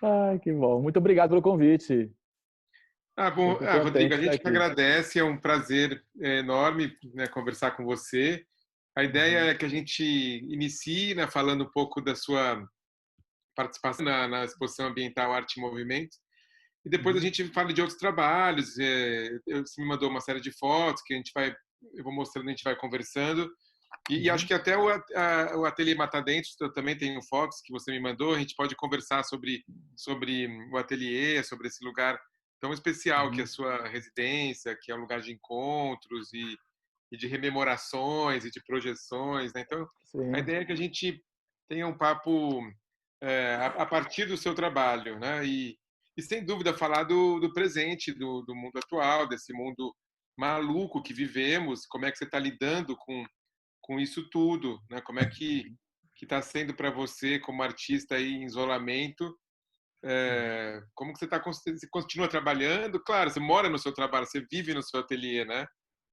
Ai, que bom. Muito obrigado pelo convite. Ah, bom, Fico Rodrigo, contente a de estar gente que aqui. agradece, é um prazer enorme, né, conversar com você. A ideia Uhum, é que a gente inicie, né, falando um pouco da sua participação na exposição ambiental Arte e Movimento, e depois a uhum, gente fala de outros trabalhos. Você me mandou uma série de fotos que eu vou mostrando, a gente vai conversando. E acho uhum. que até o Ateliê Mata Dentro, eu também tenho fotos que você me mandou, a gente pode conversar sobre o ateliê, sobre esse lugar tão especial que é a Uhum. sua residência, que é um lugar de encontros e de rememorações e de projeções, né? Então, a Sim. ideia é que a gente tenha um papo a partir do seu trabalho, né? E sem dúvida falar do presente, do mundo atual, desse mundo maluco que vivemos, como é que você está lidando com isso tudo, né? Como é que está sendo para você como artista aí em isolamento? Uhum. Como que você continua trabalhando? Claro, você mora no seu trabalho, você vive no seu ateliê, né?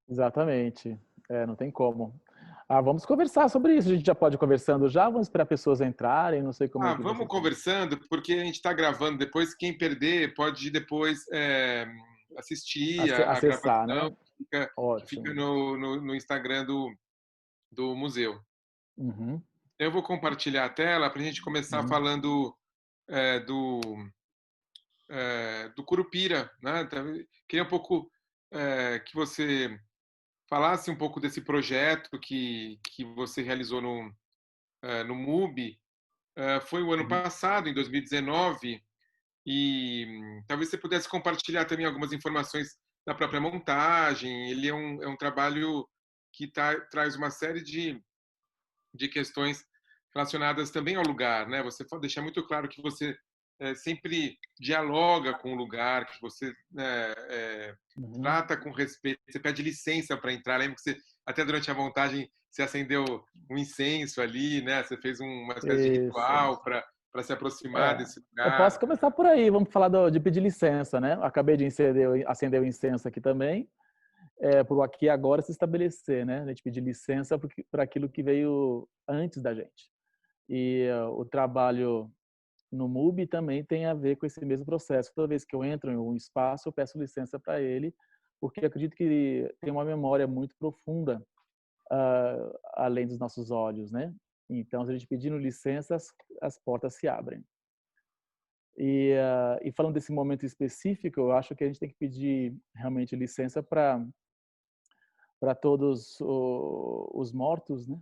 Exatamente. É, não tem como. Ah, vamos conversar sobre isso. A gente já pode ir conversando já? Vamos esperar pessoas entrarem, não sei como é Ah, que vamos você quer. conversando, porque a gente está gravando depois. Quem perder pode depois assistir a Acessar, gravação né? que fica Ótimo. no Instagram do museu. Uhum, Eu vou compartilhar a tela para a gente começar uhum, falando é, do, do Curupira, né? Então, queria um pouco que você falasse um pouco desse projeto que você realizou no MUBI. Foi o ano uhum. passado, em 2019, e talvez você pudesse compartilhar também algumas informações da própria montagem. Ele é um trabalho que traz uma série de questões relacionadas também ao lugar, né? Você deixar muito claro que você sempre dialoga com o lugar, que você Uhum. trata com respeito, você pede licença para entrar. Lembra que você, até durante a montagem, você acendeu um incenso ali, né? Você fez uma espécie de Isso. ritual para se aproximar É, desse eu posso lugar. começar por aí. Vamos falar de pedir licença, né? Acabei de acender o incenso aqui também. Para o aqui e agora se estabelecer, né? A gente pedir licença para aquilo que veio antes da gente. E o trabalho no MUBI também tem a ver com esse mesmo processo. Toda vez que eu entro em um espaço, eu peço licença para ele, porque eu acredito que tem uma memória muito profunda além dos nossos olhos, né? Então, se a gente pedindo licença, as portas se abrem. E falando desse momento específico, eu acho que a gente tem que pedir realmente licença para todos os mortos, né?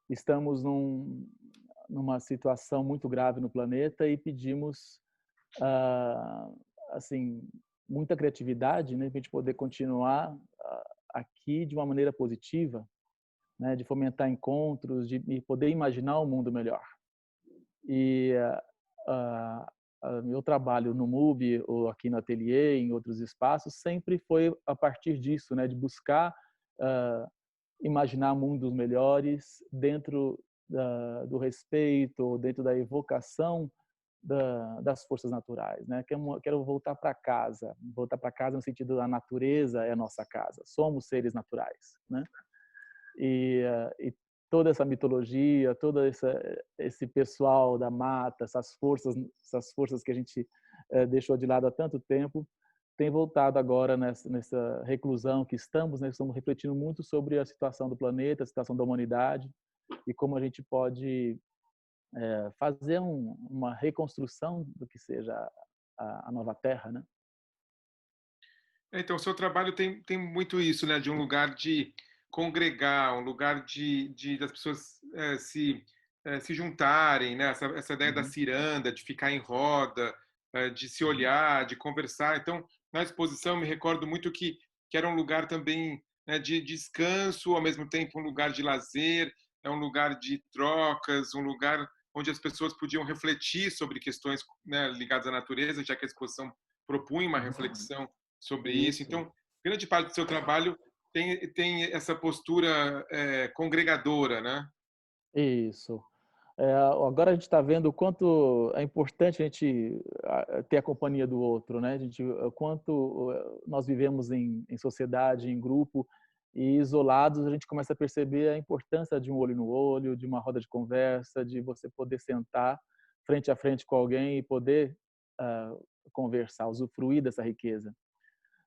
Estamos numa situação muito grave no planeta e pedimos ah, assim muita criatividade, né, para a gente poder continuar aqui de uma maneira positiva, né, de fomentar encontros, de poder imaginar um mundo melhor. E meu trabalho no MUBI ou aqui no ateliê, em outros espaços, sempre foi a partir disso, né, de buscar ah, imaginar mundos melhores dentro do respeito, dentro da evocação das forças naturais, né? Quero voltar para casa no sentido da natureza é a nossa casa, somos seres naturais, né? E toda essa mitologia, esse pessoal da mata, essas forças que a gente deixou de lado há tanto tempo, tem voltado agora nessa reclusão que estamos, né? Estamos refletindo muito sobre a situação do planeta, a situação da humanidade e como a gente pode fazer uma reconstrução do que seja a nova Terra, né? Então, o seu trabalho tem muito isso, né? De um lugar de congregar, um lugar das pessoas se juntarem, né? Essa ideia da Uhum, ciranda, de ficar em roda, de se uhum, olhar, de conversar. Então, na exposição, me recordo muito que era um lugar também, né, de descanso, ao mesmo tempo um lugar de lazer, é um lugar de trocas, um lugar onde as pessoas podiam refletir sobre questões, né, ligadas à natureza, já que a exposição propunha uma uhum. reflexão sobre isso. Isso, Então, grande parte do seu trabalho tem essa postura congregadora, né? isso. Agora a gente está vendo o quanto é importante a gente ter a companhia do outro, né? O quanto nós vivemos em sociedade, em grupo, e isolados a gente começa a perceber a importância de um olho no olho, de uma roda de conversa, de você poder sentar, frente a frente com alguém e poder conversar, usufruir dessa riqueza.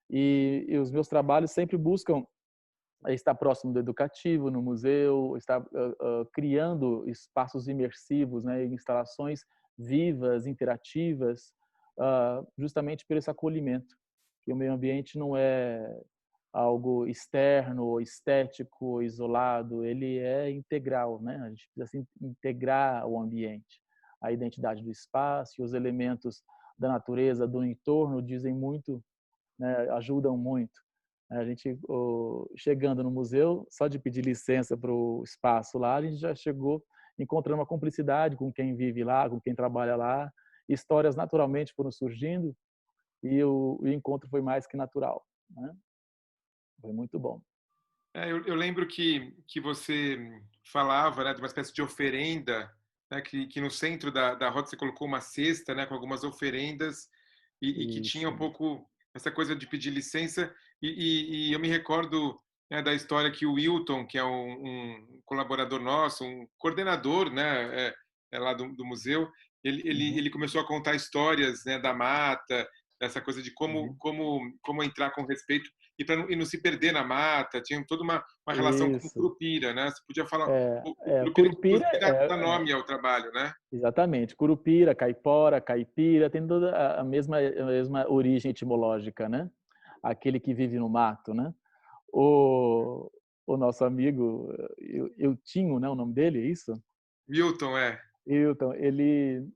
E os meus trabalhos sempre buscam estar próximo do educativo, no museu, estar criando espaços imersivos, né, instalações vivas, interativas, justamente por esse acolhimento, que o meio ambiente não é algo externo, ou estético, ou isolado, ele é integral, né? A gente precisa assim, integrar o ambiente, a identidade do espaço e os elementos da natureza, do entorno, dizem muito, né, ajudam muito. A gente, chegando no museu, só de pedir licença para o espaço lá, a gente já chegou encontrando uma cumplicidade com quem vive lá, com quem trabalha lá. Histórias naturalmente foram surgindo e o encontro foi mais que natural, né? Foi muito bom. Eu lembro que você falava, né, de uma espécie de oferenda, né, que no centro da rota você colocou uma cesta, né, com algumas oferendas e que tinha um Isso. pouco essa coisa de pedir licença. E eu me recordo, né, da história que o Wilton, que é um colaborador nosso, um coordenador, né, lá do museu, Uhum. ele começou a contar histórias, né, da mata, dessa coisa de Uhum. como entrar com respeito e não se perder na mata. Tinha toda uma relação com o Isso. Curupira, né? Você podia falar o Curupira, que Curupira inclusive dá nome ao trabalho, né? exatamente. Curupira, caipora, caipira, tem toda a mesma origem etimológica, né? Aquele que vive no mato, né? O, o nosso amigo, Eutinho, né? O nome dele, é isso? Wilton, Hilton, ele,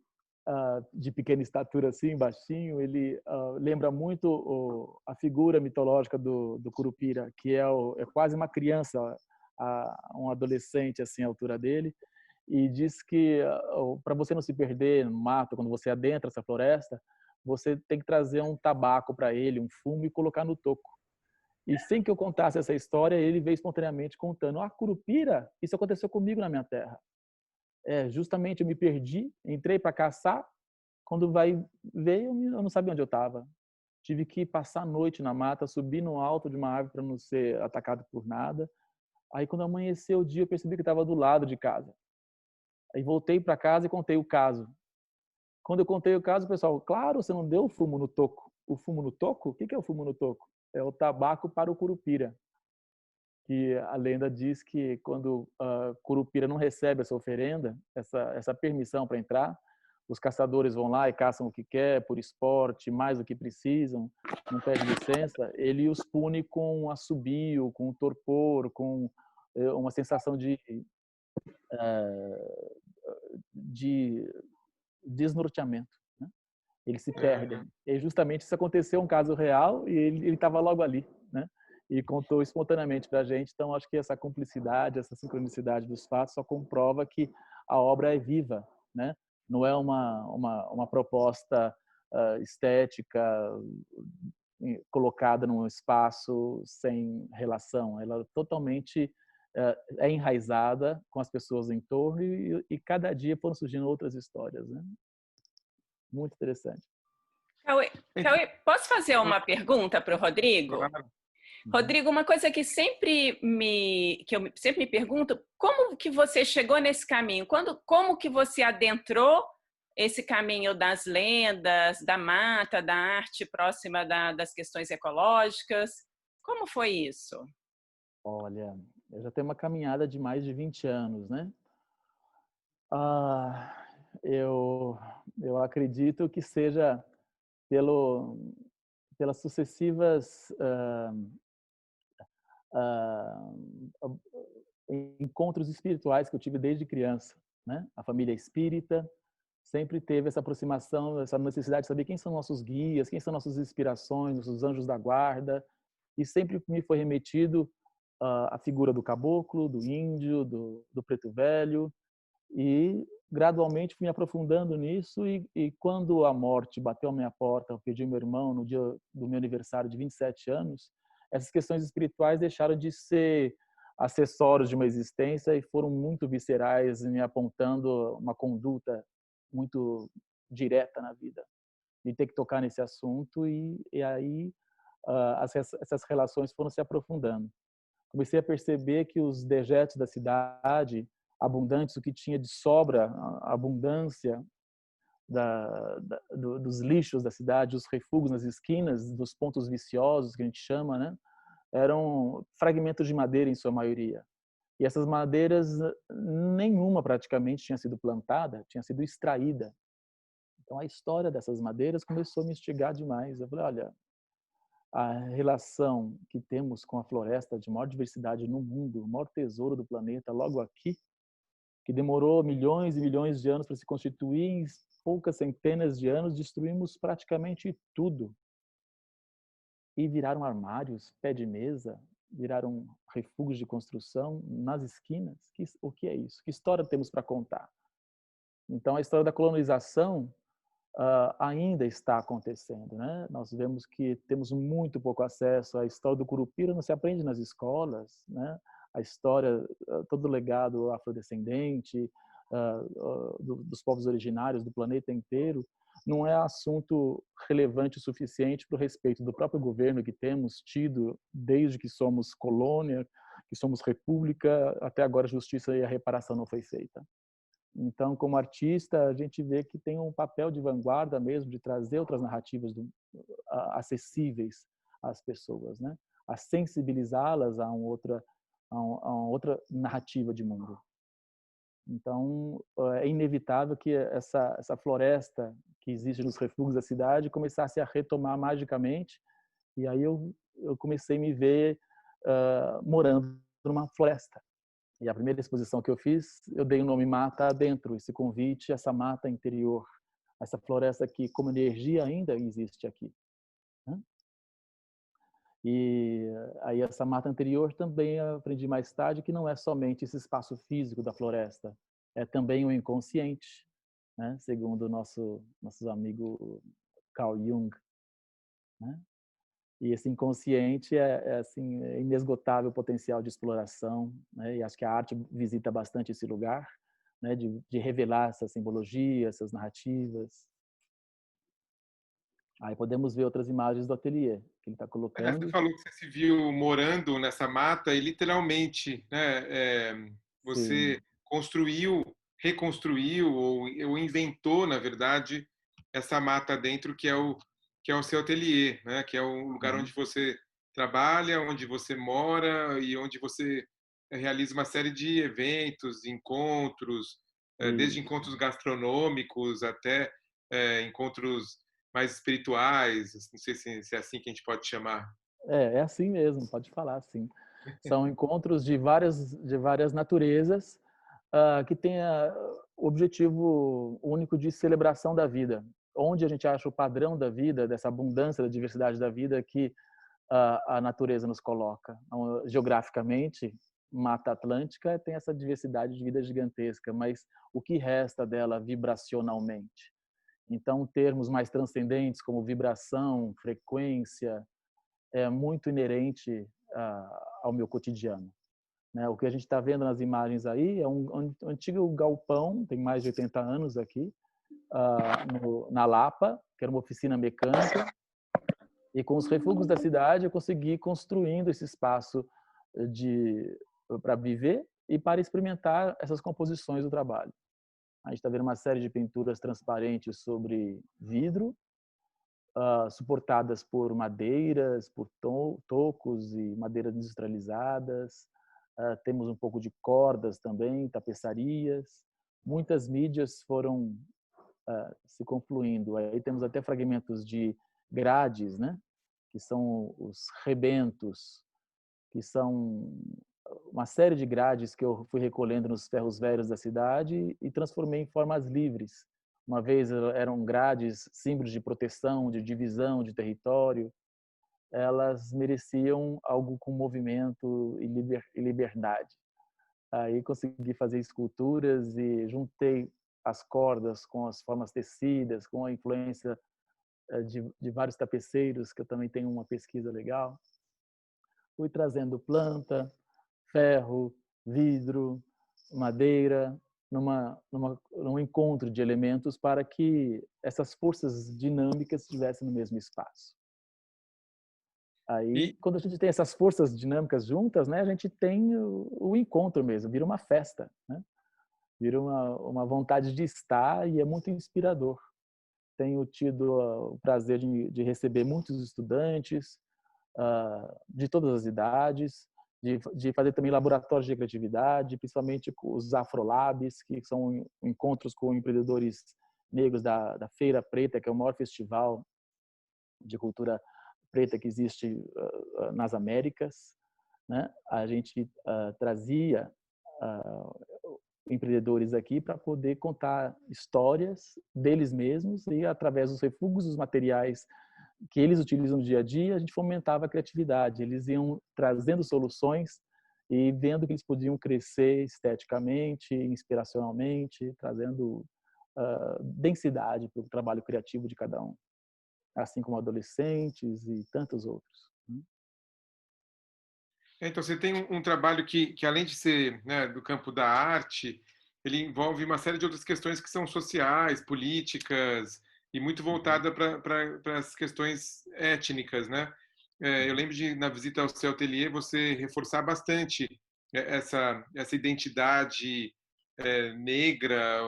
de pequena estatura assim, baixinho, ele lembra muito a figura mitológica do Curupira, que é quase uma criança, um adolescente assim, à altura dele, e diz que para você não se perder no mato, quando você adentra essa floresta, você tem que trazer um tabaco para ele, um fumo, e colocar no toco. E sem que eu contasse essa história, ele veio espontaneamente contando: Curupira, isso aconteceu comigo na minha terra. Justamente eu me perdi, entrei para caçar, quando vai ver, eu não sabia onde eu estava. Tive que passar a noite na mata, subir no alto de uma árvore para não ser atacado por nada. Aí, quando amanheceu o dia, eu percebi que estava do lado de casa. Aí voltei para casa e contei o caso. Quando eu contei o caso, o pessoal, claro, você não deu o fumo no toco. O fumo no toco? O que é o fumo no toco? É o tabaco para o curupira. Que a lenda diz que quando Curupira não recebe essa oferenda, essa permissão para entrar, os caçadores vão lá e caçam o que quer, por esporte, mais do que precisam, não pede licença, ele os pune com um assobio, com um torpor, com uma sensação de desnorteamento, né? Eles se é. perdem. E justamente isso aconteceu, um caso real, e ele estava logo ali, né? E contou espontaneamente para a gente. Então, acho que essa cumplicidade, essa sincronicidade dos fatos só comprova que a obra é viva, né? Não é uma proposta estética colocada num espaço sem relação. Ela totalmente é enraizada com as pessoas em torno e cada dia foram surgindo outras histórias, né? Muito interessante. Cauê, posso fazer uma pergunta para o Rodrigo? Claro. Rodrigo, uma coisa que eu sempre me pergunto, como que você chegou nesse caminho? Como que você adentrou esse caminho das lendas, da mata, da arte próxima das questões ecológicas? Como foi isso? Olha, eu já tenho uma caminhada de mais de 20 anos, né? Eu acredito que seja pelo, pelas sucessivas ah, encontros espirituais que eu tive desde criança, né? A família espírita sempre teve essa aproximação, essa necessidade de saber quem são nossos guias, quem são nossas inspirações, nossos anjos da guarda, e sempre me foi remetido a figura do caboclo, do índio, do preto velho, e gradualmente fui me aprofundando nisso e quando a morte bateu à minha porta, eu perdi meu irmão no dia do meu aniversário de 27 anos, essas questões espirituais deixaram de ser acessórios de uma existência e foram muito viscerais, me apontando uma conduta muito direta na vida, de ter que tocar nesse assunto e aí essas relações foram se aprofundando. Comecei a perceber que os dejetos da cidade, abundantes, o que tinha de sobra, a abundância, dos lixos da cidade, os refugos nas esquinas, dos pontos viciosos, que a gente chama, né? Eram fragmentos de madeira em sua maioria. E essas madeiras, nenhuma praticamente tinha sido plantada, tinha sido extraída. Então a história dessas madeiras começou a me instigar demais. Eu falei, olha, a relação que temos com a floresta de maior diversidade no mundo, o maior tesouro do planeta, logo aqui, que demorou milhões e milhões de anos para se constituir, em poucas centenas de anos destruímos praticamente tudo. E viraram armários, pé de mesa, viraram refúgios de construção nas esquinas. O que é isso? Que história temos para contar? Então, a história da colonização ainda está acontecendo, né? Nós vemos que temos muito pouco acesso à história do Curupira, não se aprende nas escolas, né? A história, todo o legado afrodescendente, dos povos originários do planeta inteiro, não é assunto relevante o suficiente para o respeito do próprio governo que temos tido desde que somos colônia, que somos república, até agora a justiça e a reparação não foi feita. Então, como artista, a gente vê que tem um papel de vanguarda mesmo, de trazer outras narrativas acessíveis às pessoas, né? A sensibilizá-las a uma outra narrativa de mundo. Então, é inevitável que essa floresta que existe nos refúgios da cidade começasse a retomar magicamente, e aí eu comecei a me ver morando numa floresta. E a primeira exposição que eu fiz, eu dei o nome Mata Adentro, esse convite, essa mata interior, essa floresta que, como energia, ainda existe aqui. Né? E aí essa mata interior também aprendi mais tarde que não é somente esse espaço físico da floresta, é também o inconsciente, né? Segundo o nosso amigo Carl Jung. Né? E esse inconsciente assim, é inesgotável potencial de exploração, né? E acho que a arte visita bastante esse lugar, né? De revelar essa simbologia, essas narrativas. Aí podemos ver outras imagens do ateliê que ele está Você colocando. falou que você se viu morando nessa mata e literalmente, né, você Sim. construiu, reconstruiu ou inventou, na verdade, essa mata dentro que é o seu ateliê, né, que é o lugar onde Uhum. você trabalha, onde você mora e onde você realiza uma série de eventos, encontros, desde Isso. encontros gastronômicos até encontros mais espirituais, não sei se é assim que a gente pode chamar. É assim mesmo, pode falar assim. São encontros de várias naturezas que têm o objetivo único de celebração da vida. Onde a gente acha o padrão da vida, dessa abundância da diversidade da vida que a natureza nos coloca. Então, geograficamente, Mata Atlântica tem essa diversidade de vida gigantesca, mas o que resta dela vibracionalmente? Então, termos mais transcendentes como vibração, frequência, é muito inerente ao meu cotidiano. Né? O que a gente está vendo nas imagens aí é um antigo galpão, tem mais de 80 anos aqui, na Lapa, que era uma oficina mecânica, e com os refúgios da cidade eu consegui ir construindo esse espaço para viver e para experimentar essas composições do trabalho. A gente está vendo uma série de pinturas transparentes sobre vidro, suportadas por madeiras, por tocos e madeiras industrializadas. Temos um pouco de cordas também, tapeçarias. Muitas mídias foram se confluindo. Aí temos até fragmentos de grades, né? Que são os rebentos, que são uma série de grades que eu fui recolhendo nos ferros velhos da cidade e transformei em formas livres. Uma vez eram grades, símbolos de proteção, de divisão de território. Elas mereciam algo com movimento e liberdade. Aí consegui fazer esculturas e juntei as cordas com as formas tecidas, com a influência de vários tapeceiros, que eu também tenho uma pesquisa legal. Fui trazendo planta, ferro, vidro, madeira, num encontro de elementos para que essas forças dinâmicas estivessem no mesmo espaço. Aí, E, quando a gente tem essas forças dinâmicas juntas, né, a gente tem o encontro mesmo, vira uma festa, né? Vira uma vontade de estar e é muito inspirador. tenho tido o prazer de receber muitos estudantes de todas as idades, de fazer também laboratórios de criatividade, principalmente os Afrolabs, que são encontros com empreendedores negros da Feira Preta, que é o maior festival de cultura preta que existe nas Américas, né? A gente trazia empreendedores aqui para poder contar histórias deles mesmos e, através dos refúgios dos materiais que eles utilizam no dia a dia, a gente fomentava a criatividade. Eles iam trazendo soluções e vendo que eles podiam crescer esteticamente, inspiracionalmente, trazendo densidade para o trabalho criativo de cada um, assim como adolescentes e tantos outros. Então, você tem um trabalho que além de ser, né, do campo da arte, ele envolve uma série de outras questões que são sociais, políticas, e muito voltada para as questões étnicas, né? Eu lembro de, na visita ao seu ateliê, você reforçar bastante essa identidade negra,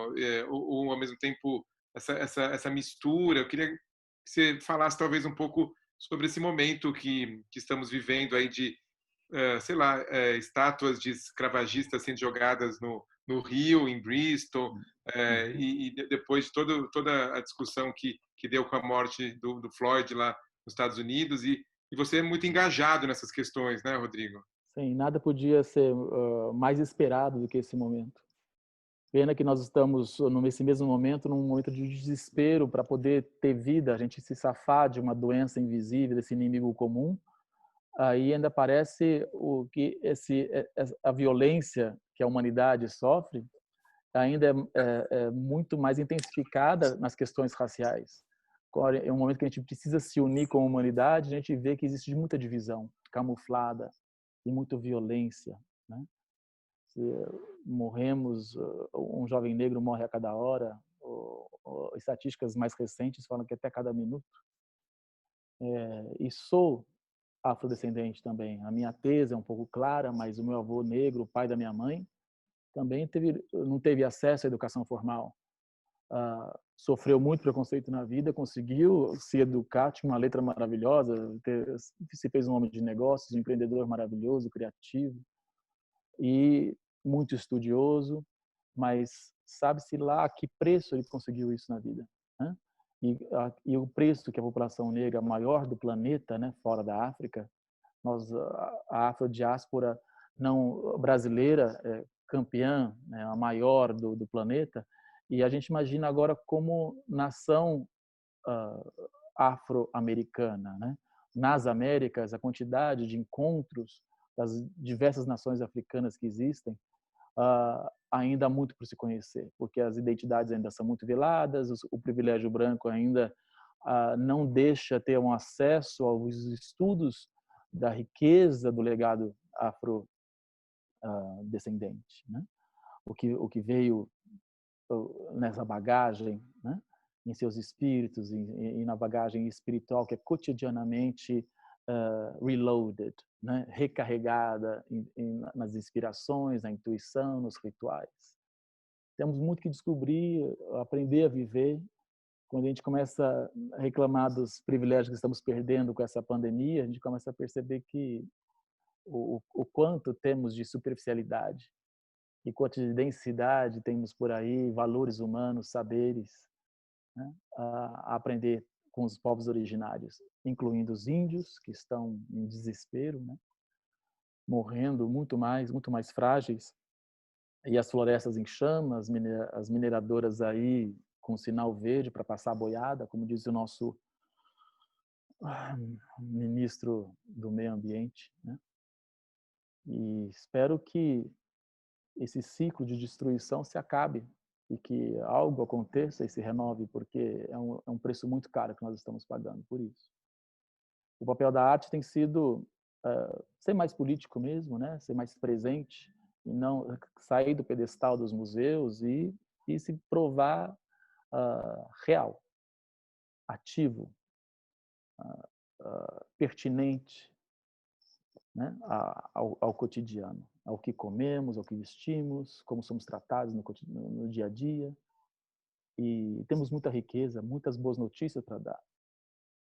ou, ao mesmo tempo, essa mistura. Eu queria que você falasse, talvez, um pouco sobre esse momento que estamos vivendo aí de sei lá, estátuas de escravagistas sendo jogadas no Rio, em Bristol, e depois de toda a discussão que deu com a morte do Floyd lá nos Estados Unidos, e você é muito engajado nessas questões, né, Rodrigo? Sim, nada podia ser mais esperado do que esse momento. Pena que nós estamos, nesse mesmo momento, num momento de desespero para poder ter vida, a gente se safar de uma doença invisível, desse inimigo comum. Aí ainda parece que a violência que a humanidade sofre ainda é muito mais intensificada nas questões raciais. Agora, é um momento que a gente precisa se unir com a humanidade, a gente vê que existe muita divisão camuflada e muita violência, né? Se morremos, um jovem negro morre a cada hora, estatísticas mais recentes falam que até cada minuto. E sou afrodescendente também. A minha tese é um pouco clara, mas o meu avô negro, o pai da minha mãe, também não teve acesso à educação formal. Sofreu muito preconceito na vida, conseguiu se educar, tinha uma letra maravilhosa, se fez um homem de negócios, um empreendedor maravilhoso, criativo e muito estudioso, mas sabe-se lá a que preço ele conseguiu isso na vida, né? E o preço que a população negra maior do planeta, né, fora da África, a afrodiáspora não brasileira é campeã, né, a maior do planeta, e a gente imagina agora como nação afro-americana, né? Nas Américas, a quantidade de encontros das diversas nações africanas que existem ainda há muito por se conhecer, porque as identidades ainda são muito veladas, o privilégio branco ainda não deixa ter um acesso aos estudos da riqueza do legado afrodescendente, né? O que veio nessa bagagem, né? Em seus espíritos e na bagagem espiritual que é cotidianamente reloaded, né? Recarregada nas inspirações, na intuição, nos rituais. Temos muito que descobrir, aprender a viver. Quando a gente começa a reclamar dos privilégios que estamos perdendo com essa pandemia, a gente começa a perceber que o quanto temos de superficialidade e quanto de densidade temos por aí, valores humanos, saberes, né, a aprender com os povos originários, incluindo os índios, que estão em desespero, né, morrendo muito mais frágeis, e as florestas em chamas, as mineradoras aí com sinal verde para passar a boiada, como diz o nosso ministro do Meio Ambiente, né? E espero que esse ciclo de destruição se acabe e que algo aconteça e se renove, porque é um preço muito caro que nós estamos pagando por isso. O papel da arte tem sido ser mais político mesmo, né? Ser mais presente e não sair do pedestal dos museus e se provar real, ativo, pertinente, né? ao cotidiano, ao que comemos, ao que vestimos, como somos tratados no dia a dia. e temos muita riqueza, muitas boas notícias para dar,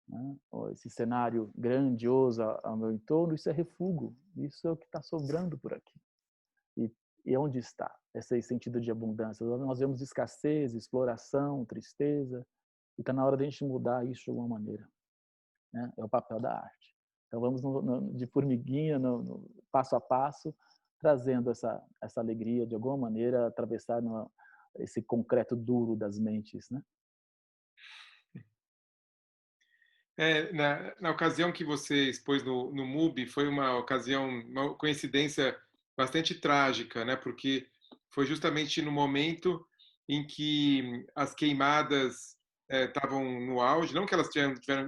né? Esse cenário grandioso ao meu entorno, isso é refúgio, isso é o que está sobrando por aqui. E onde está esse sentido de abundância? Nós vemos escassez, exploração, tristeza, e está na hora de a gente mudar isso de alguma maneira, né? É o papel da arte. Então vamos de formiguinha, passo a passo, trazendo essa alegria de alguma maneira, atravessar esse concreto duro das mentes, né? Na ocasião que você expôs no MUBI, foi uma coincidência bastante trágica, né? Porque foi justamente no momento em que as queimadas estavam no auge, não que elas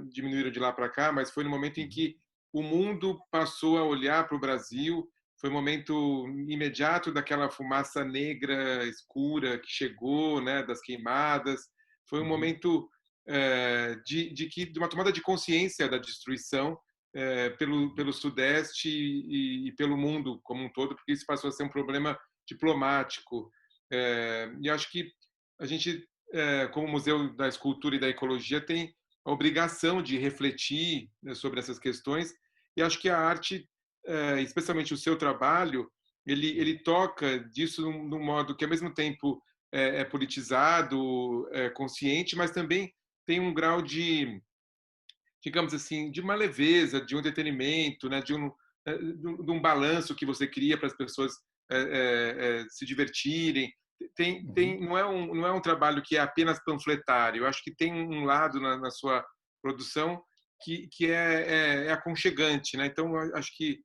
diminuíram de lá para cá, mas foi no momento em que o mundo passou a olhar para o Brasil, foi um momento imediato daquela fumaça negra escura que chegou, né? Das queimadas, foi um momento de uma tomada de consciência da destruição pelo Sudeste e pelo mundo como um todo, porque isso passou a ser um problema diplomático. E acho que a gente, como Museu da Escultura e da Ecologia, tem a obrigação de refletir, né, sobre essas questões, e acho que a arte, especialmente o seu trabalho, ele toca disso num modo que, ao mesmo tempo, é politizado, consciente, mas também tem um grau de, digamos assim, de uma leveza, de um entretenimento, né, de um balanço que você cria para as pessoas se divertirem. Não é um trabalho que é apenas panfletário. Eu acho que tem um lado na sua produção que é aconchegante, né? Então, eu acho que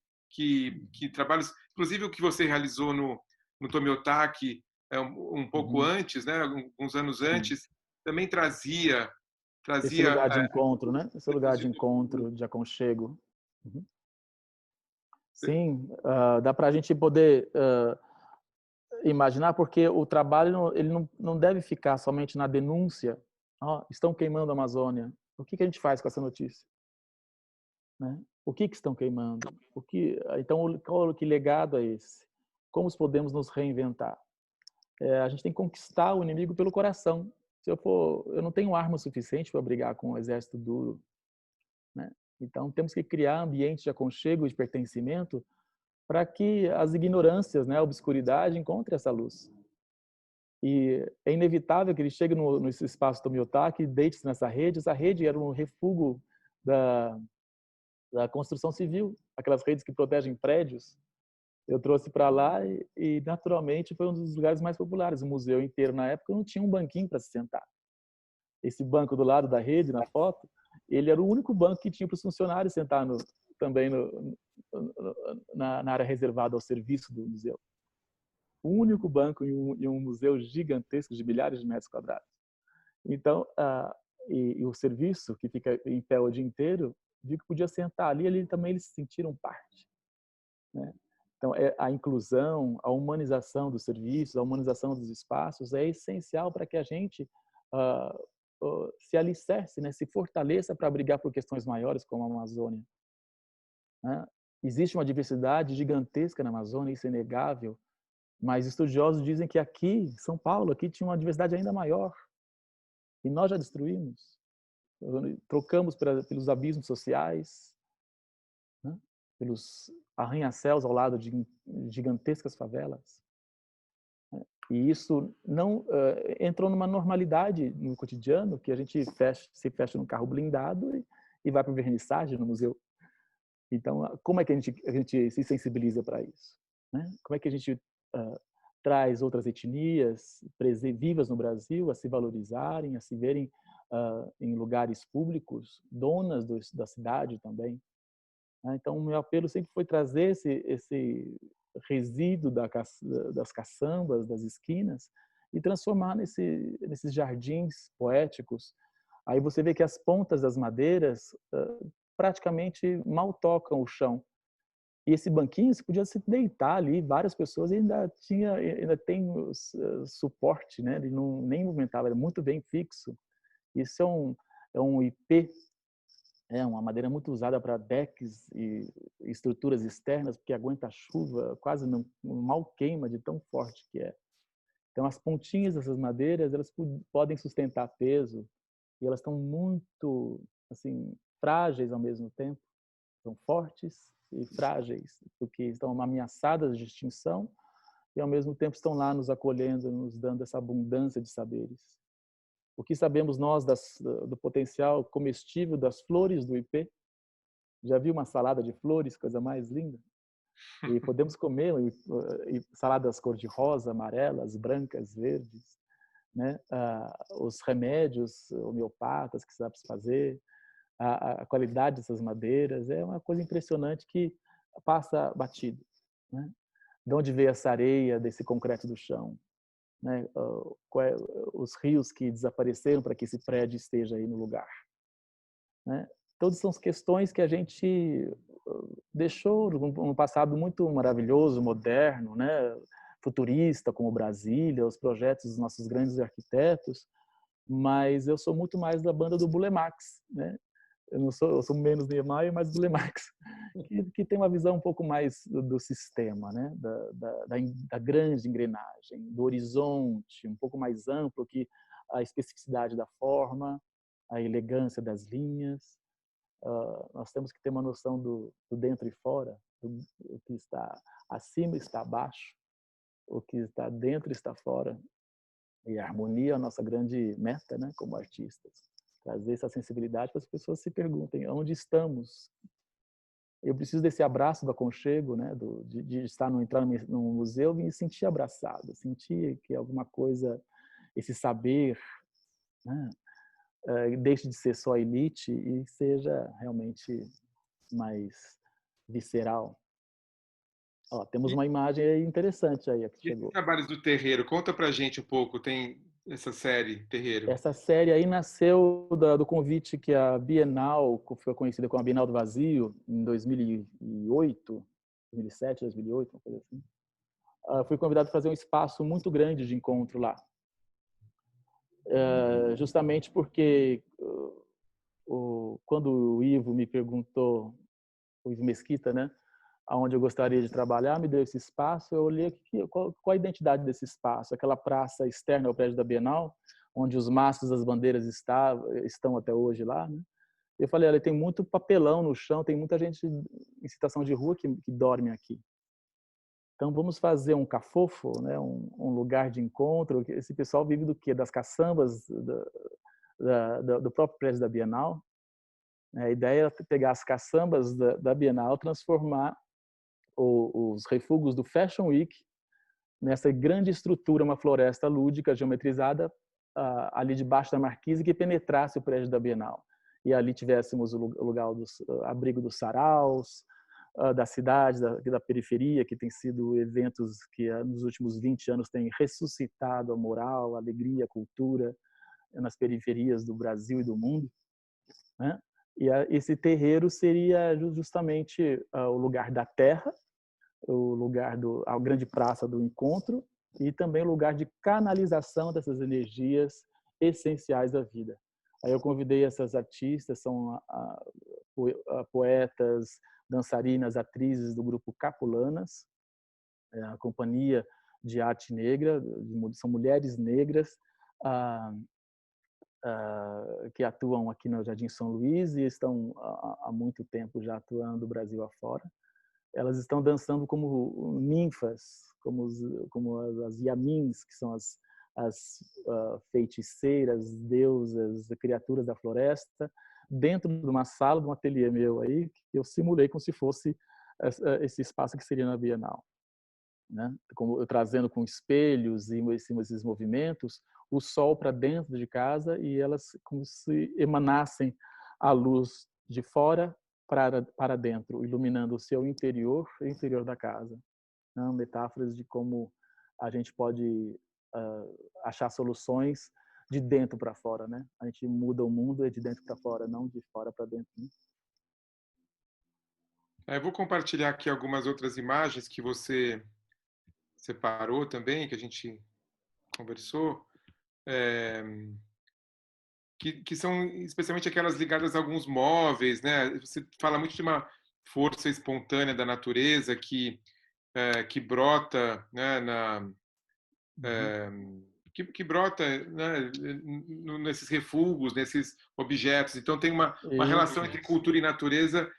trabalhos, inclusive o que você realizou no Tomiotaki um pouco antes, né, alguns anos Sim. antes, também trazia Esse lugar de encontro, né? Esse lugar de encontro, de aconchego. Sim, dá para a gente poder imaginar, porque o trabalho ele não deve ficar somente na denúncia. Estão queimando a Amazônia. O que a gente faz com essa notícia? Né? O que estão queimando? Então, que legado é esse? Como podemos nos reinventar? A gente tem que conquistar o inimigo pelo coração. Eu não tenho arma suficiente para brigar com um exército duro, né? Então temos que criar ambientes de aconchego e de pertencimento para que as ignorâncias, né, a obscuridade encontre essa luz. E é inevitável que ele chegue nesse espaço Tomiotaki e deite-se nessa rede. Essa rede era um refúgio da construção civil, aquelas redes que protegem prédios. Eu trouxe para lá e, naturalmente, foi um dos lugares mais populares. O museu inteiro, na época, não tinha um banquinho para se sentar. Esse banco do lado da rede, na foto, ele era o único banco que tinha para os funcionários sentar também na área reservada ao serviço do museu. O único banco em um museu gigantesco de milhares de metros quadrados. Então, e o serviço, que fica em pé o dia inteiro, viu que podia sentar ali também eles se sentiram parte, né? Então, a inclusão, a humanização dos serviços, a humanização dos espaços é essencial para que a gente se alicerce, né? Se fortaleça para brigar por questões maiores como a Amazônia, né? Existe uma diversidade gigantesca na Amazônia, isso é inegável, mas estudiosos dizem que aqui, em São Paulo, aqui tinha uma diversidade ainda maior. E nós já destruímos. Trocamos pelos abismos sociais, né? Pelos arranha-céus ao lado de gigantescas favelas. E isso não entrou numa normalidade no cotidiano, que a gente se fecha num carro blindado e vai para o vernissage no museu. Então, como é que a gente se sensibiliza para isso, né? Como é que a gente traz outras etnias vivas no Brasil a se valorizarem, a se verem em lugares públicos, donas da cidade também? Então, o meu apelo sempre foi trazer esse resíduo das caçambas, das esquinas, e transformar nesses jardins poéticos. Aí você vê que as pontas das madeiras praticamente mal tocam o chão. E esse banquinho, você podia se deitar ali, várias pessoas, e ainda tem suporte, né? Ele nem movimentava, era muito bem fixo. Isso é um IP, uma madeira muito usada para decks e estruturas externas, porque aguenta a chuva, quase mal queima de tão forte que é. Então, as pontinhas dessas madeiras, elas podem sustentar peso e elas estão muito, assim, frágeis ao mesmo tempo. São fortes e frágeis, porque estão ameaçadas de extinção e, ao mesmo tempo, estão lá nos acolhendo, nos dando essa abundância de saberes. O que sabemos nós do potencial comestível das flores do ipê? Já viu uma salada de flores, coisa mais linda? E podemos comer saladas cor-de-rosa, amarelas, brancas, verdes, né? Os remédios homeopatas que sabe se fazer, a qualidade dessas madeiras é uma coisa impressionante que passa batido, né? De onde veio essa areia desse concreto do chão, né? Os rios que desapareceram para que esse prédio esteja aí no lugar, né? Todas são questões que a gente deixou um passado muito maravilhoso, moderno, né? Futurista, como Brasília, os projetos dos nossos grandes arquitetos, mas eu sou muito mais da banda do Burle Marx, né? Eu sou menos Niemeyer, mais Burle Marx, que tem uma visão um pouco mais do sistema, né? Da grande engrenagem, do horizonte, um pouco mais amplo que a especificidade da forma, a elegância das linhas. Nós temos que ter uma noção do dentro e fora, o que está acima está abaixo, o que está dentro está fora. E a harmonia é a nossa grande meta, né, como artistas. Trazer essa sensibilidade para as pessoas se perguntem onde estamos. Eu preciso desse abraço do aconchego, né, de estar entrar num museu e me sentir abraçado, sentir que alguma coisa, esse saber, né, deixe de ser só elite e seja realmente mais visceral. Ó, temos uma imagem aí interessante aí que E esses chegou. trabalhos do terreiro, conta pra gente um pouco, tem essa série Terreiro. Essa série aí nasceu do convite que a Bienal, que foi conhecida como a Bienal do Vazio, em 2008, 2007, 2008, uma coisa assim. Fui convidado a fazer um espaço muito grande de encontro lá. Justamente porque quando o Ivo me perguntou, o Ivo Mesquita, né, aonde eu gostaria de trabalhar, me deu esse espaço, eu olhei qual a identidade desse espaço, aquela praça externa ao prédio da Bienal, onde os mastros das bandeiras estão até hoje lá, né? Eu falei, olha, tem muito papelão no chão, tem muita gente em situação de rua que dorme aqui. Então vamos fazer um cafofo, né, um lugar de encontro. Esse pessoal vive do quê? Das caçambas do próprio prédio da Bienal. A ideia era pegar as caçambas da Bienal, transformar os refugos do Fashion Week nessa grande estrutura, uma floresta lúdica geometrizada ali debaixo da marquise que penetrasse o prédio da Bienal. E ali tivéssemos o lugar do abrigo dos saraus, da cidade, da periferia, que tem sido eventos que nos últimos 20 anos têm ressuscitado a moral, a alegria, a cultura nas periferias do Brasil e do mundo, né? E esse terreiro seria justamente o lugar da terra, o lugar a grande praça do encontro e também o lugar de canalização dessas energias essenciais da vida. Aí eu convidei essas artistas, são poetas, dançarinas, atrizes do grupo Capulanas, a companhia de arte negra, são mulheres negras que atuam aqui no Jardim São Luís e estão há muito tempo já atuando do Brasil afora. Elas estão dançando como ninfas, como as yamins, que são as feiticeiras, deusas, criaturas da floresta, dentro de uma sala, de um ateliê meu aí, que eu simulei como se fosse esse espaço que seria na Bienal, né? Como eu trazendo com espelhos e esses movimentos o sol para dentro de casa e elas como se emanassem a luz de fora para dentro, iluminando o seu interior e o interior da casa. Não, metáforas de como a gente pode achar soluções de dentro para fora, né? A gente muda o mundo de dentro para fora, não de fora para dentro, né? Eu vou compartilhar aqui algumas outras imagens que você separou também, que a gente conversou, que são especialmente aquelas ligadas a alguns móveis, né? Você fala muito de uma força espontânea da natureza que brota, né, que brota, né, nesses refugos, nesses objetos. Então tem uma relação entre cultura e natureza,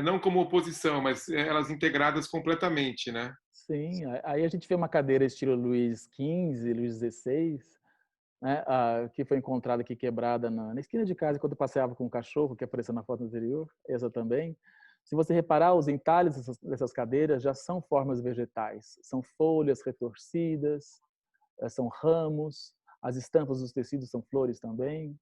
não como oposição, mas elas integradas completamente, né? Sim, aí a gente vê uma cadeira estilo Luís XV, Luís XVI, né, que foi encontrada aqui quebrada na esquina de casa quando eu passeava com o cachorro, que apareceu na foto anterior, essa também. Se você reparar, os entalhes dessas cadeiras já são formas vegetais, são folhas retorcidas, são ramos, as estampas dos tecidos são flores também.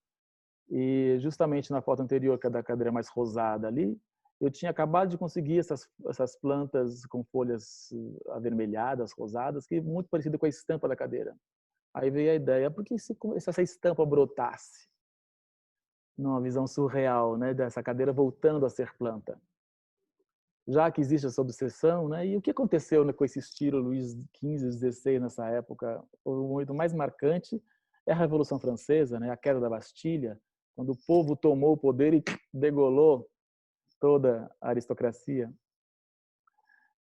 E justamente na foto anterior, que é da cadeira mais rosada ali, eu tinha acabado de conseguir essas plantas com folhas avermelhadas, rosadas, que é muito parecido com a estampa da cadeira. Aí veio a ideia, por que se essa estampa brotasse numa visão surreal, né, dessa cadeira voltando a ser planta? Já que existe essa obsessão, né? E o que aconteceu, né, com esse estilo Luís XV, XVI nessa época? O momento mais marcante é a Revolução Francesa, né? A queda da Bastilha, quando o povo tomou o poder e degolou toda a aristocracia.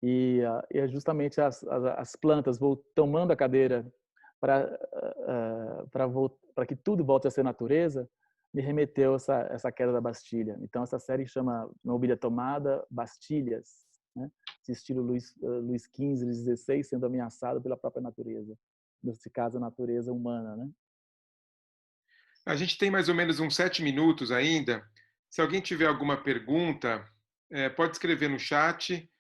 E é justamente as plantas tomando a cadeira para que tudo volte a ser natureza, me remeteu essa queda da Bastilha. Então essa série chama Mobília Tomada, Bastilhas, né? Esse estilo Luís XV, Luís XVI sendo ameaçado pela própria natureza, nesse caso a natureza humana, né? A gente tem mais ou menos uns 7 minutos ainda. Se alguém tiver alguma pergunta, pode escrever no chat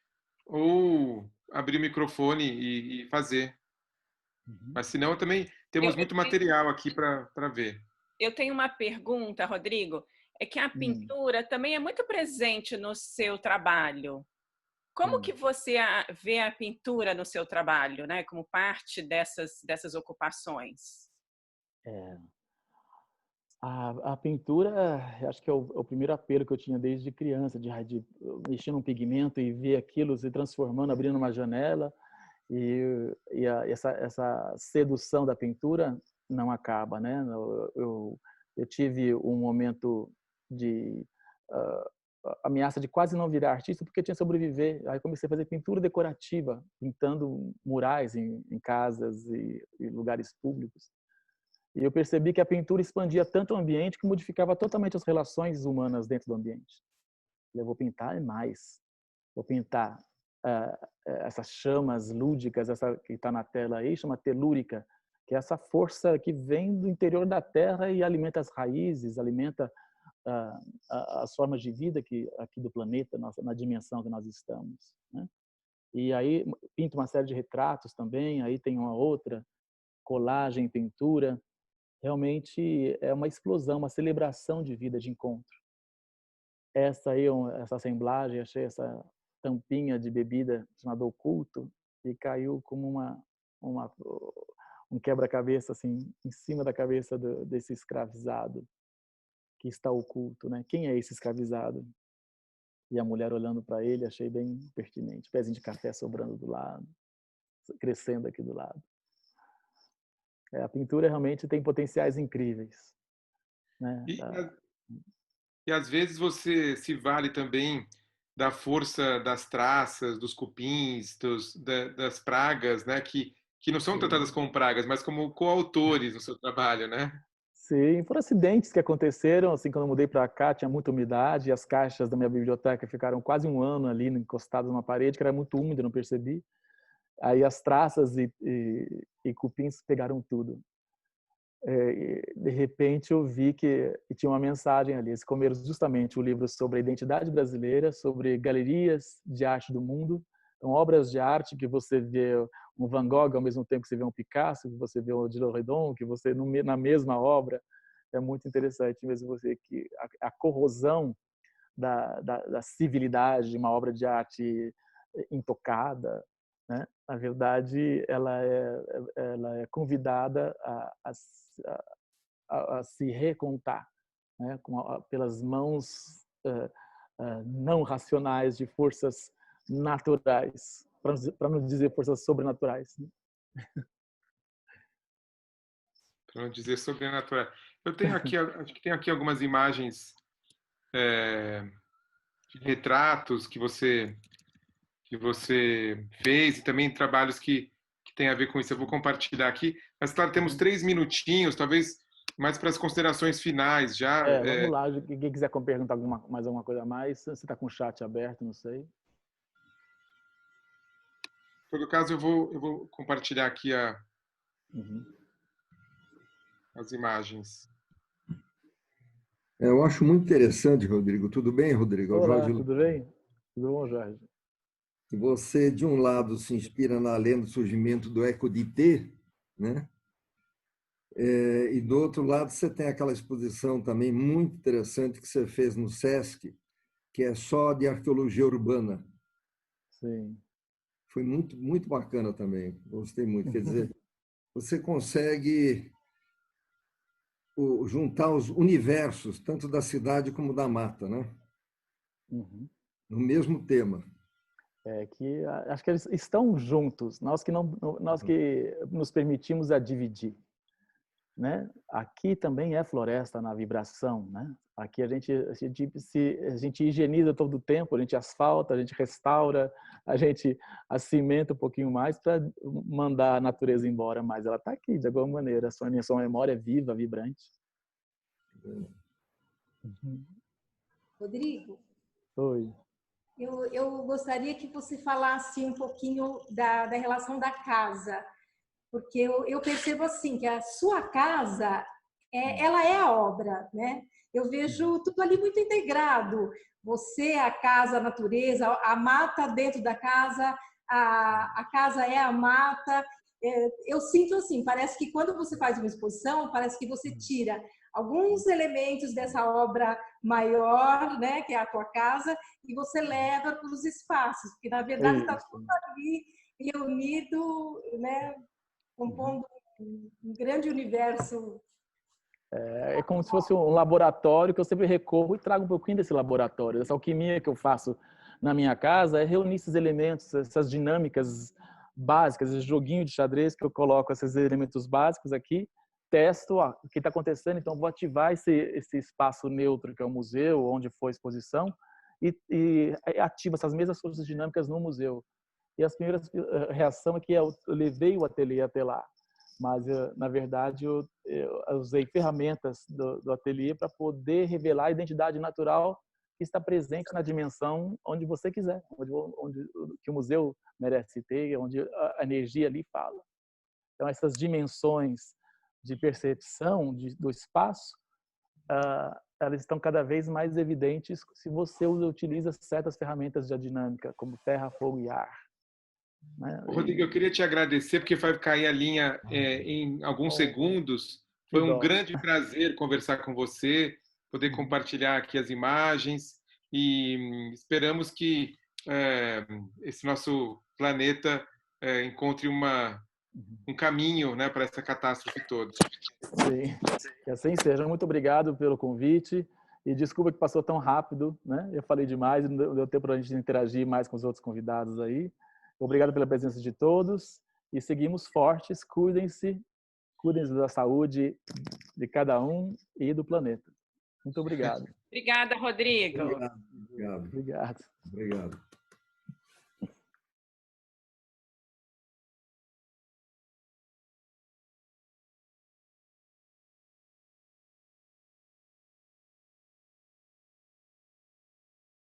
ou abrir o microfone e fazer. Mas senão também temos muito material aqui para ver. Eu tenho uma pergunta, Rodrigo. É que a pintura também é muito presente no seu trabalho. Como que você vê a pintura no seu trabalho, né? Como parte dessas ocupações? A pintura, acho que é o primeiro apelo que eu tinha desde criança, de mexer num pigmento e ver aquilo se transformando, abrindo uma janela. Essa sedução da pintura não acaba, né? Eu tive um momento de ameaça de quase não virar artista porque eu tinha que sobreviver. Aí comecei a fazer pintura decorativa, pintando murais em casas e lugares públicos. E eu percebi que a pintura expandia tanto o ambiente que modificava totalmente as relações humanas dentro do ambiente. Eu vou pintar mais. Vou pintar essas chamas lúdicas, essa que está na tela aí, chama telúrica, que é essa força que vem do interior da Terra e alimenta as raízes, alimenta as formas de vida aqui do planeta, na dimensão que nós estamos, né? E aí pinto uma série de retratos também, aí tem uma outra, colagem, pintura. Realmente é uma explosão, uma celebração de vida, de encontro. Essa assemblagem, achei essa tampinha de bebida chamada Oculto e caiu como um quebra-cabeça assim em cima da cabeça desse escravizado que está oculto, né? Quem é esse escravizado? E a mulher olhando para ele, achei bem pertinente. Pezinho de café sobrando do lado, crescendo aqui do lado. A pintura realmente tem potenciais incríveis, né? E às vezes você se vale também da força das traças, dos cupins, das pragas, né? Que não são tratadas como pragas, mas como coautores no seu trabalho, né? Sim, foram acidentes que aconteceram, assim, quando eu mudei para cá, tinha muita umidade, e as caixas da minha biblioteca ficaram quase um ano ali encostadas numa parede, que era muito úmida, não percebi. Aí as traças e cupins pegaram tudo. De repente eu vi que tinha uma mensagem ali. Eles comeram justamente o livro sobre a identidade brasileira, sobre galerias de arte do mundo. Então, obras de arte que você vê um Van Gogh ao mesmo tempo que você vê um Picasso, que você vê um Dillerodon, que você na mesma obra. É muito interessante mesmo você que a corrosão da civilidade de uma obra de arte intocada, né? Na verdade, ela é convidada a se recontar, né? Pelas mãos não racionais de forças naturais, para não dizer forças sobrenaturais, né? Para não dizer sobrenatural. Eu tenho aqui, acho que tem aqui algumas imagens de retratos que você fez e também trabalhos que que tem a ver com isso. Eu vou compartilhar aqui. Mas, claro, temos 3 minutinhos, talvez mais para as considerações finais já. Vamos lá. Quem quiser perguntar mais alguma coisa a mais, você está com o chat aberto, não sei. Em todo caso, eu vou compartilhar aqui as imagens. Eu acho muito interessante, Rodrigo. Tudo bem, Rodrigo? Olá, tudo bem? Tudo bom, Jorge? Você, de um lado, se inspira na lenda do surgimento do Eco de Té, né? E do outro lado, você tem aquela exposição também muito interessante que você fez no SESC, que é só de arqueologia urbana. Sim. Foi muito, muito bacana também. Gostei muito. Quer dizer, você consegue juntar os universos, tanto da cidade como da mata, né? No mesmo tema. Que acho que eles estão juntos. Nós que nos permitimos a dividir, né? Aqui também é floresta na vibração, né? Aqui a gente higieniza todo o tempo, a gente asfalta, a gente restaura, a gente acimenta um pouquinho mais para mandar a natureza embora, mas ela está aqui de alguma maneira. Sua memória é viva, vibrante. Rodrigo. Oi. Eu gostaria que você falasse um pouquinho da relação da casa, porque eu percebo assim que a sua casa ela é a obra, né? Eu vejo tudo ali muito integrado. Você, a casa, a natureza, a mata dentro da casa, a casa é a mata. Eu sinto assim, parece que quando você faz uma exposição, parece que você tira alguns elementos dessa obra maior, né, que é a tua casa, e você leva para os espaços, porque na verdade está tudo ali reunido, né, compondo um grande universo. É como se fosse um laboratório que eu sempre recorro e trago um pouquinho desse laboratório. Essa alquimia que eu faço na minha casa é reunir esses elementos, essas dinâmicas básicas, esse joguinho de xadrez que eu coloco esses elementos básicos aqui, testo o que está acontecendo, então vou ativar esse espaço neutro que é o museu, onde foi a exposição, e ativo essas mesmas forças dinâmicas no museu. E as primeiras reação é que eu levei o ateliê até lá, mas na verdade eu usei ferramentas do ateliê para poder revelar a identidade natural que está presente na dimensão onde você quiser, onde que o museu merece ter, onde a energia ali fala. Então essas dimensões de percepção do espaço, elas estão cada vez mais evidentes se você utiliza certas ferramentas de dinâmica, como terra, fogo e ar. Né? Rodrigo, eu queria te agradecer, porque vai cair a linha em alguns segundos. Foi um grande prazer conversar com você, poder compartilhar aqui as imagens, e esperamos que esse nosso planeta encontre um caminho, né, para essa catástrofe toda. Sim, que assim seja. Muito obrigado pelo convite e desculpa que passou tão rápido, né? Eu falei demais, não deu tempo para a gente interagir mais com os outros convidados aí. Obrigado pela presença de todos e seguimos fortes. Cuidem-se da saúde de cada um e do planeta. Muito obrigado. Obrigada, Rodrigo. Obrigado. Obrigado. Obrigado.